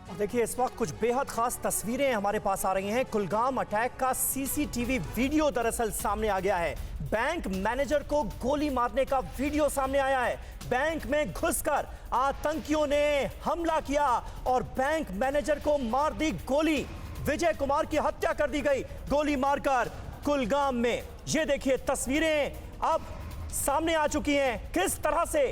देखिए इस वक्त कुछ बेहद खास तस्वीरें हमारे पास आ रही हैं। कुलगाम अटैक का सीसीटीवी वीडियो दरअसल सामने आ गया है। बैंक मैनेजर को गोली मारने का वीडियो सामने आया है। बैंक में घुसकर आतंकियों ने हमला किया और बैंक मैनेजर को मार दी गोली। विजय कुमार की हत्या कर दी गई गोली मारकर कुलगाम में। ये देखिए तस्वीरें अब सामने आ चुकी हैं, किस तरह से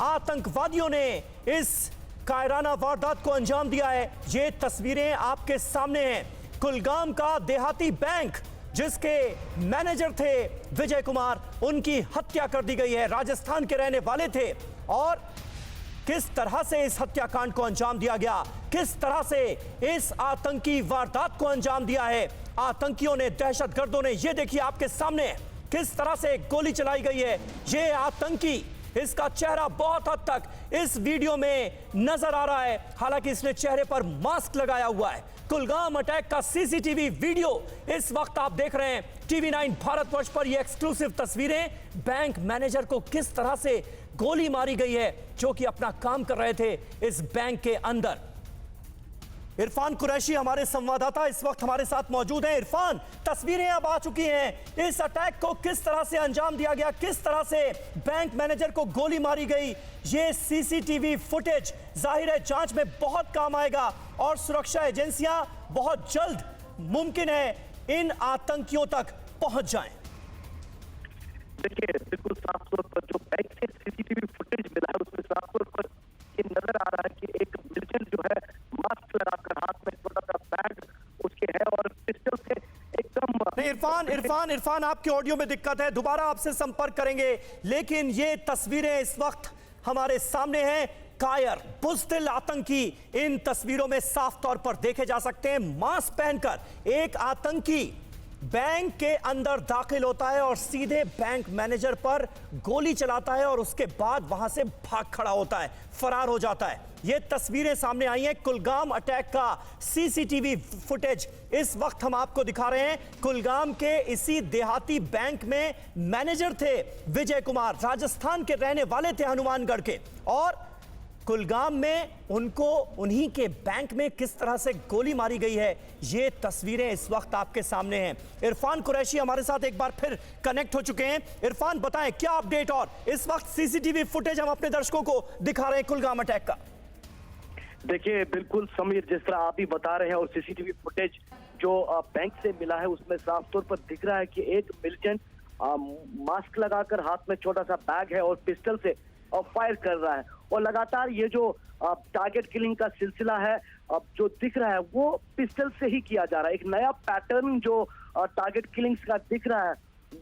आतंकवादियों ने इस कायराना वारदात को अंजाम दिया है। ये तस्वीरें आपके सामने हैं। कुलगाम का देहाती बैंक जिसके मैनेजर थे विजय कुमार, उनकी हत्या कर दी गई है। राजस्थान के रहने वाले थे और किस तरह से इस हत्याकांड को अंजाम दिया गया, किस तरह से इस आतंकी वारदात को अंजाम दिया है आतंकियों ने, दहशतगर्दों ने। ये देखिए आपके सामने किस तरह से गोली चलाई गई है। ये आतंकी, इसका चेहरा बहुत हद तक इस वीडियो में नजर आ रहा है, हालांकि इसने चेहरे पर मास्क लगाया हुआ है। कुलगाम अटैक का सीसीटीवी वीडियो इस वक्त आप देख रहे हैं TV9 भारतवर्ष पर। ये एक्सक्लूसिव तस्वीरें, बैंक मैनेजर को किस तरह से गोली मारी गई है जो कि अपना काम कर रहे थे इस बैंक के अंदर। इरफान कुरैशी हमारे संवाददाता इस वक्त हमारे साथ मौजूद हैं। इरफान, तस्वीरें अब आ चुकी हैं, इस अटैक को किस तरह से अंजाम दिया गया, किस तरह से बैंक मैनेजर को गोली मारी गई। ये सीसीटीवी फुटेज जाहिर है जांच में बहुत काम आएगा और सुरक्षा एजेंसियां बहुत जल्द मुमकिन है इन आतंकियों तक पहुंच जाएं। देखिए बिल्कुल साफ तौर पर जो बैंक से सीसीटीवी फुटेज मिला है उसमें साफ तौर पर ये नजर आ रहा है कि एक मिलिटेंट जो है मास्क लगाकर हाथ में छोटा सा बैग उसके है और पिस्टल से एकदम। इरफान आपके ऑडियो में दिक्कत है, दोबारा आपसे संपर्क करेंगे। लेकिन ये तस्वीरें इस वक्त हमारे सामने हैं। कायर, बुज़दिल आतंकी इन तस्वीरों में साफ तौर पर देखे जा सकते हैं। मास्क पहनकर एक आतंकी बैंक के अंदर दाखिल होता है और सीधे बैंक मैनेजर पर गोली चलाता है और उसके बाद वहां से भाग खड़ा होता है, फरार हो जाता है। ये तस्वीरें सामने आई हैं कुलगाम अटैक का सीसीटीवी फुटेज इस वक्त हम आपको दिखा रहे हैं। कुलगाम के इसी देहाती बैंक में मैनेजर थे विजय कुमार, राजस्थान के रहने वाले थे, हनुमानगढ़ के, और कुलगाम में उनको उन्हीं के बैंक में किस तरह से गोली मारी गई है, ये तस्वीरें इस वक्त आपके सामने हैं। इरफान कुरैशी हमारे साथ एक बार फिर कनेक्ट हो चुके हैं। इरफान, बताएं क्या अपडेट, और इस वक्त सीसीटीवी फुटेज हम अपने दर्शकों को दिखा रहे हैं कुलगाम अटैक का। देखिए बिल्कुल समीर, जिस तरह आप ही बता रहे हैं और सीसीटीवी फुटेज जो बैंक से मिला है उसमें साफ तौर पर दिख रहा है कि एक मिलिटेंट मास्क लगाकर हाथ में छोटा सा बैग है और पिस्टल से फायर कर रहा है। और लगातार ये जो टारगेट किलिंग का सिलसिला है जो दिख रहा है वो पिस्टल से ही किया जा रहा है। एक नया पैटर्न जो टारगेट किलिंग्स का दिख रहा है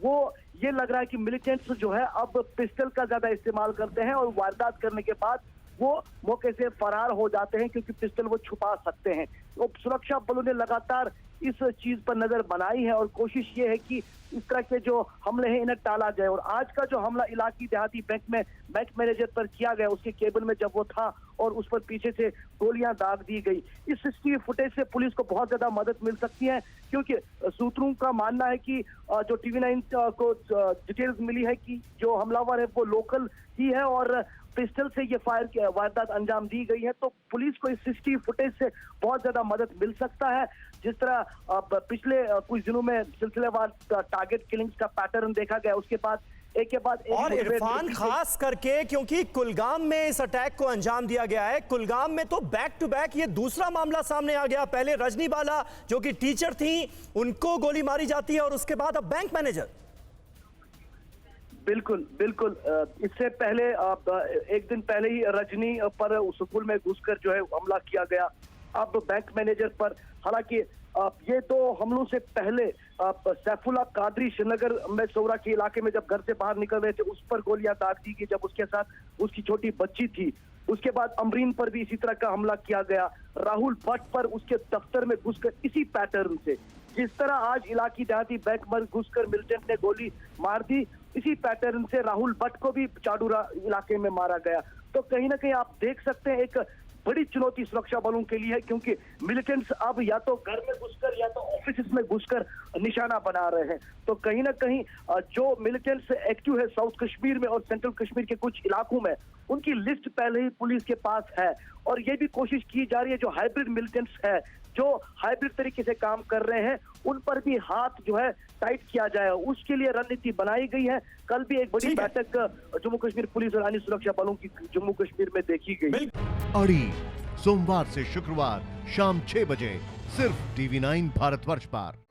वो ये लग रहा है कि मिलिटेंट्स जो है अब पिस्टल का ज्यादा इस्तेमाल करते हैं और वारदात करने के बाद वो मौके से फरार हो जाते हैं क्योंकि पिस्टल वो छुपा सकते हैं। तो सुरक्षा बलों ने लगातार इस चीज पर नजर बनाई है और कोशिश ये है कि इस तरह के जो हमले हैं इन्हें टाला जाए। और आज का जो हमला इलाकी देहाती बैंक में बैंक मैनेजर पर किया गया, उसके केबिन में जब वो था और उस पर पीछे से गोलियां दाग दी गई, इस सीसीटीवी फुटेज से पुलिस को बहुत ज्यादा मदद मिल सकती है क्योंकि सूत्रों का मानना है कि जो TV9 को डिटेल्स मिली है कि जो हमलावर है वो लोकल ही है और पिस्टल से ये फायर वारदात अंजाम दी गई है। तो पुलिस को इस सीसीटीवी फुटेज से बहुत ज्यादा मदद मिल सकता है। जिस तरह पिछले कुछ दिनों में सिलसिलेवार टारगेट किलिंग्स का पैटर्न देखा गया, उसके बाद एक के बाद एक। और इरफान, खास करके क्योंकि कुलगाम में इस अटैक को अंजाम दिया गया है, कुलगाम में तो बैक टू बैक ये दूसरा मामला सामने आ गया। पहले रजनी बाला जो कि टीचर थी, उनको गोली मारी जाती है और उसके बाद अब बैंक मैनेजर। बिल्कुल बिल्कुल, इससे पहले एक दिन पहले ही रजनी पर स्कूल में घुसकर जो है हमला किया गया, अब बैंक मैनेजर पर। हालांकि ये तो हमलों से पहले सैफुल्ला कादरी श्रीनगर में सौरा के इलाके में जब घर से बाहर निकल रहे थे उस पर गोलियां दाग दी गई जब उसके साथ उसकी छोटी बच्ची थी। उसके बाद अमरीन पर भी इसी तरह का हमला किया गया, राहुल भट्ट पर उसके दफ्तर में घुसकर इसी पैटर्न से। जिस तरह आज इलाकी देहाती बैंक में घुसकर मिलिटेंट ने गोली मार दी, इसी पैटर्न से राहुल भट्ट को भी चाडूरा इलाके में मारा गया। तो कहीं ना कहीं आप देख सकते हैं एक बड़ी चुनौती सुरक्षा बलों के लिए है, क्योंकि मिलिटेंट्स अब या तो घर में घुसकर या तो ऑफिस में घुसकर निशाना बना रहे हैं। तो कहीं ना कहीं जो मिलिटेंट्स एक्टिव है साउथ कश्मीर में और सेंट्रल कश्मीर के कुछ इलाकों में, उनकी लिस्ट पहले ही पुलिस के पास है। और ये भी कोशिश की जा रही है जो हाइब्रिड मिलिटेंट्स है, जो हाइब्रिड तरीके से काम कर रहे हैं, उन पर भी हाथ जो है टाइट किया जाए, उसके लिए रणनीति बनाई गई है। कल भी एक बड़ी बैठक जम्मू कश्मीर पुलिस और अन्य सुरक्षा बलों की जम्मू कश्मीर में देखी गई। अड़ी सोमवार से शुक्रवार शाम 6 बजे सिर्फ TV9 भारतवर्ष पर।